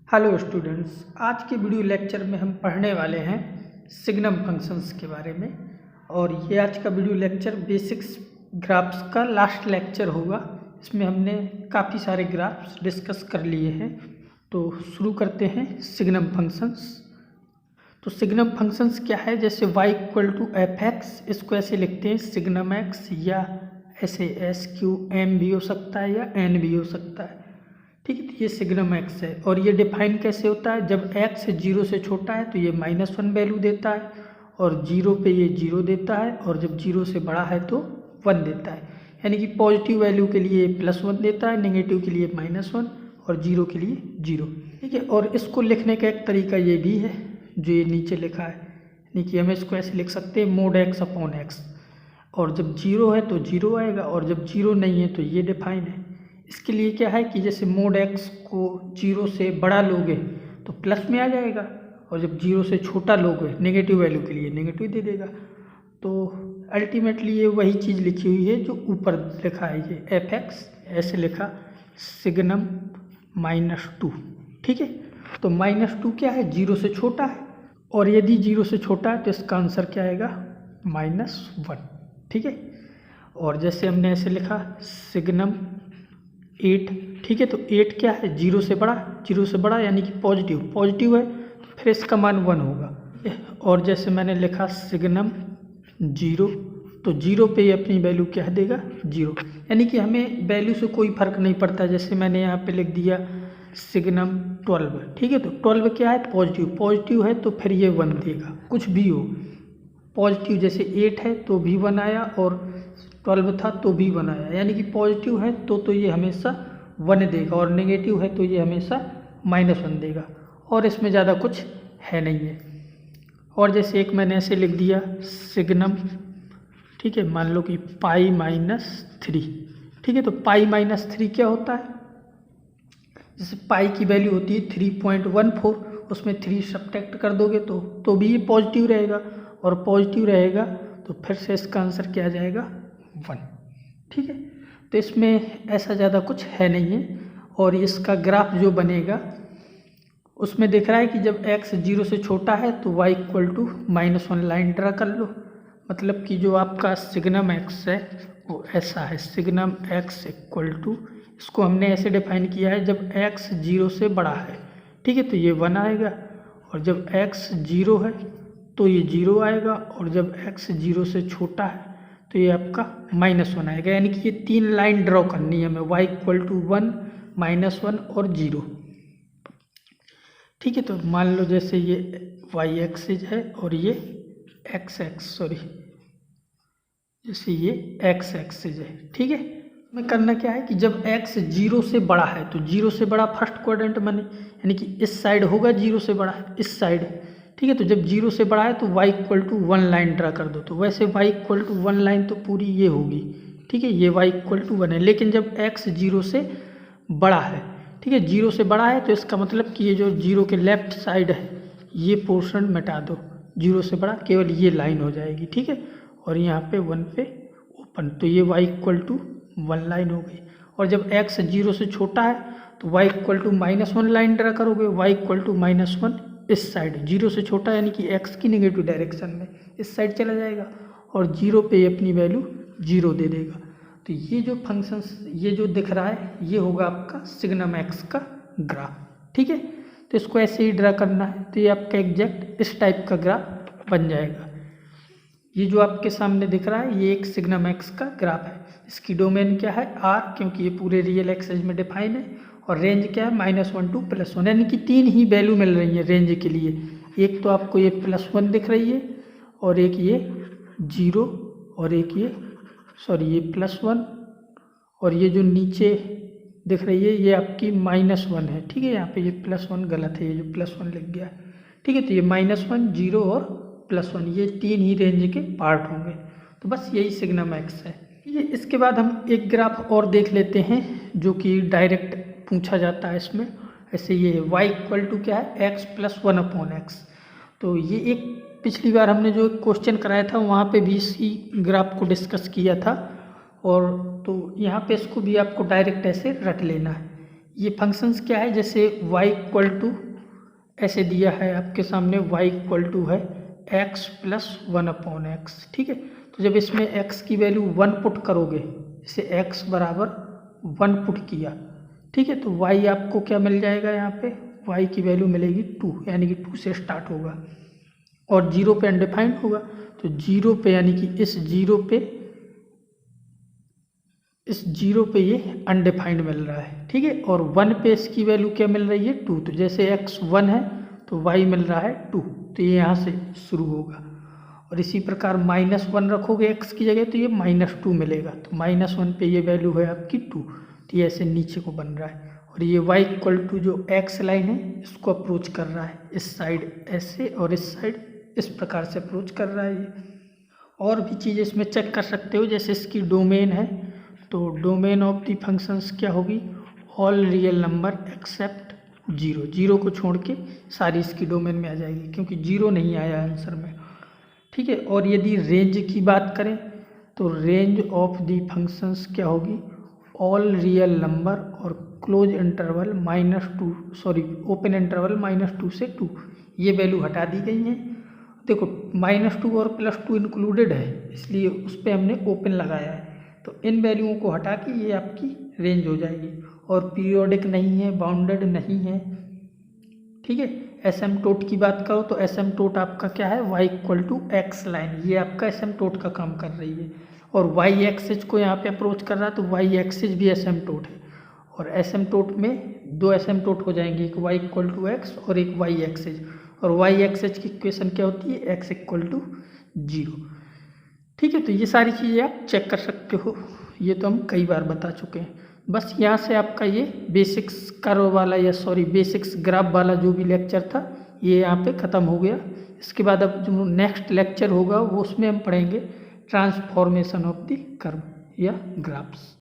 Hello students, आज के video lecture में हम पढ़ने वाले हैं सिग्नम फंक्शंस के बारे में। और ये आज का वीडियो लेक्चर बेसिक्स ग्राफ्स का लास्ट लेक्चर होगा। इसमें हमने काफ़ी सारे ग्राफ्स डिस्कस कर लिए हैं। तो शुरू करते हैं सिग्नम फंक्शंस। तो सिग्नम फंक्शंस क्या है? जैसे y = f(x), इसको ऐसे लिखते हैं सिग्नम x, या ऐसे SQM भी हो सकता है या n भी हो सकता है। ठीक है, तो ये सिग्नम x है। और ये डिफाइन कैसे होता है? जब x 0 से छोटा है तो ये -1 वैल्यू देता है, और 0 पे ये 0 देता है, और जब 0 से बड़ा है तो 1 देता है। यानी कि पॉजिटिव वैल्यू के लिए +1 देता है, नेगेटिव के लिए -1, और 0 के लिए 0। ठीक है, और इसको लिखने का एक तरीका ये भी है जो ये नीचे लिखा है। यानी कि हम इसको ऐसे लिख सकते हैं mod x/x। और जब 0 है तो 0 आएगा, और जब 0 नहीं है तो ये डिफाइन है। इसके लिए क्या है कि जैसे mod x को 0 से बड़ा लोगे तो प्लस में आ जाएगा, और जब 0 से छोटा लोगे नेगेटिव वैल्यू के लिए नेगेटिव दे देगा। तो अल्टीमेटली ये वही चीज़ लिखी हुई है जो ऊपर लिखा है, ये f(x) ऐसे लिखा सिग्नम -2। ठीक है, तो -2 क्या है? 0 से छोटा है, और यदि 0 से छोटा है तो इसका आंसर क्या आएगा? -1। ठीक है, और जैसे हमने ऐसे लिखा सिग्नम 8। ठीक है, तो 8 क्या है? 0 से बड़ा, 0 से बड़ा यानी कि पॉजिटिव है, तो फिर इसका मान 1 होगा। और जैसे मैंने लिखा सिग्नम 0, तो 0 पे ये अपनी वैल्यू क्या देगा? 0। यानी कि हमें वैल्यू से कोई फर्क नहीं पड़ता। जैसे मैंने यहाँ पे लिख दिया सिग्नम 12। ठीक है, तो 12 क्या है? पॉजिटिव है, तो फिर ये 1 देगा, कुछ भी हो। पॉजिटिव जैसे 8 है तो भी 1 आया, और 12 था तो भी 1 आया। यानी कि पॉजिटिव है तो ये हमेशा 1 देगा, और नेगेटिव है तो ये हमेशा -1 देगा, और इसमें ज़्यादा कुछ है नहीं है। और जैसे एक मैंने ऐसे लिख दिया सिग्नम, ठीक है, मान लो कि π-3। ठीक है, तो π-3 क्या होता है? जैसे पाई की वैल्यू होती है 3.14, उसमें 3 सब्ट्रैक्ट कर दोगे तो भी ये पॉजिटिव रहेगा, और पॉजिटिव रहेगा तो फिर से इसका आंसर क्या आ जाएगा? 1। ठीक है, तो इसमें ऐसा ज़्यादा कुछ है नहीं है। और इसका ग्राफ जो बनेगा उसमें दिख रहा है कि जब x 0 से छोटा है तो y = -1 लाइन ड्रा कर लो। मतलब कि जो आपका सिग्नम x है वो ऐसा है, सिग्नम x = इसको हमने ऐसे डिफाइन किया है, जब x 0 से बड़ा है, ठीक है, तो ये 1 आएगा, और जब x 0 है तो ये 0 आएगा, और जब x 0 से छोटा है तो ये आपका -1 आएगा। यानी कि ये 3 लाइन ड्रॉ करनी है हमें, y = 1, -1 और 0। ठीक है, तो मान लो जैसे ये y एक्सिस है और ये जैसे ये x एक्सिस है। ठीक है, हमें करना क्या है कि जब x 0 से बड़ा है तो 0 से बड़ा फर्स्ट क्वाड्रेंट बने, यानी कि इस साइड होगा 0 से बड़ा, इस साइड। ठीक है, तो जब 0 से बड़ा है तो y = 1 लाइन ड्रा कर दो। तो वैसे y = 1 लाइन तो पूरी ये होगी। ठीक है, ये y = 1 है, लेकिन जब x 0 से बड़ा है, ठीक है, 0 से बड़ा है, तो इसका मतलब कि ये जो 0 के लेफ्ट साइड है ये पोर्शन मिटा दो, 0 से बड़ा केवल ये लाइन हो जाएगी। ठीक है, और यहाँ पे 1 पे ओपन, तो ये y = 1 लाइन हो गई। और जब x 0 से छोटा है तो y = -1 लाइन ड्रा करोगे, y = -1 इस साइड, 0 से छोटा यानी कि x की नेगेटिव डायरेक्शन में इस साइड चला जाएगा, और 0 पे अपनी वैल्यू 0 दे देगा। तो ये जो फंक्शंस, ये जो दिख रहा है ये होगा आपका सिग्नम x का ग्राफ। ठीक है, तो इसको ऐसे ही ड्रा करना है, तो ये आपका एग्जैक्ट इस टाइप का ग्राफ बन जाएगा। ये जो आपके सामने दिख रहा है ये एक सिग्नम x का ग्राफ है। इसकी डोमेन क्या है? R, क्योंकि ये पूरे रियल एक्सिस में डिफाइन है। और रेंज क्या है? -1 to +1, यानी कि 3 ही वैल्यू मिल रही है रेंज के लिए। एक तो आपको ये +1 दिख रही है, और एक ये 0, और एक ये ये +1, और ये जो नीचे दिख रही है ये आपकी -1 है। ठीक है, यहाँ पे ये +1 गलत है, ये जो +1 लिख गया। ठीक है, तो ये -1, 0 और +1, ये 3 ही रेंज के पार्ट होंगे। तो बस यही सिग्नम x है। ये इसके बाद हम एक ग्राफ और देख लेते हैं जो कि डायरेक्ट पूछा जाता है इसमें। ऐसे ये है y = क्या है? x + 1/x। तो ये एक पिछली बार हमने जो क्वेश्चन कराया था वहाँ पे भी इसी ग्राफ को डिस्कस किया था, और तो यहाँ पे इसको भी आपको डायरेक्ट ऐसे रट लेना है। ये फंक्शंस क्या है, जैसे y इक्वल टू ऐसे दिया है आपके सामने, y इक्वल टू है x प्लस 1/x, ठीक है। तो जब इसमें x की वैल्यू 1 पुट करोगे, जैसे x बराबर 1 पुट किया, ठीक है, तो y आपको क्या मिल जाएगा, यहाँ पे y की वैल्यू मिलेगी 2, यानी कि 2 से स्टार्ट होगा और 0 पे अनडिफाइंड होगा। तो 0 पे यानी कि इस 0 पे ये अनडिफाइंड मिल रहा है, ठीक है। और 1 पे इसकी वैल्यू क्या मिल रही है, 2। तो जैसे x 1 है तो y मिल रहा है 2, तो ये यहाँ से शुरू होगा। और इसी प्रकार -1 रखोगे x की जगह तो ये -2 मिलेगा। तो -1 पे ये वैल्यू है आपकी 2, तो ये ऐसे नीचे को बन रहा है। और ये y इक्वल टू जो x लाइन है इसको अप्रोच कर रहा है, इस साइड ऐसे और इस साइड इस प्रकार से अप्रोच कर रहा है ये। और भी चीज़ इसमें चेक कर सकते हो, जैसे इसकी डोमेन है, तो डोमेन ऑफ दी फंक्शंस क्या होगी, ऑल रियल नंबर एक्सेप्ट 0, 0 को छोड़ के सारी इसकी डोमेन में आ जाएगी, क्योंकि 0 नहीं आया आंसर में, ठीक है। और यदि रेंज की बात करें तो रेंज ऑफ दी फंक्शंस क्या होगी, ऑल रियल नंबर और क्लोज इंटरवल ओपन इंटरवल -2 से 2, ये वैल्यू हटा दी गई है। देखो -2 और +2 इंक्लूडेड है, इसलिए उस पर हमने ओपन लगाया है। तो इन वैल्यूओं को हटा के ये आपकी रेंज हो जाएगी। और पीरियोडिक नहीं है, बाउंडेड नहीं है, ठीक है। एसिम्प्टोट की बात करो तो एसिम्प्टोट आपका क्या है, y equal to x line, ये आपका एसिम्प्टोट का काम कर रही है। और y एक्सिस को यहाँ पे अप्रोच कर रहा है, तो y एक्सिस भी एसिम्प्टोट है। और एसिम्प्टोट में 2 एसिम्प्टोट हो जाएंगे, एक y इक्वल टू x और एक y एक्सिस। और y एक्सिस की इक्वेशन क्या होती है, x इक्वल टू 0, ठीक है। तो ये सारी चीज़ें आप चेक कर सकते हो, ये तो हम कई बार बता चुके हैं। बस यहाँ से आपका ये बेसिक्स कर्व वाला बेसिक्स ग्राफ वाला जो भी लेक्चर था ये यहाँ पे ख़त्म हो गया। इसके बाद अब जो नेक्स्ट लेक्चर होगा वो उसमें हम पढ़ेंगे ट्रांसफॉर्मेशन ऑफ द कर्व या ग्राफ्स।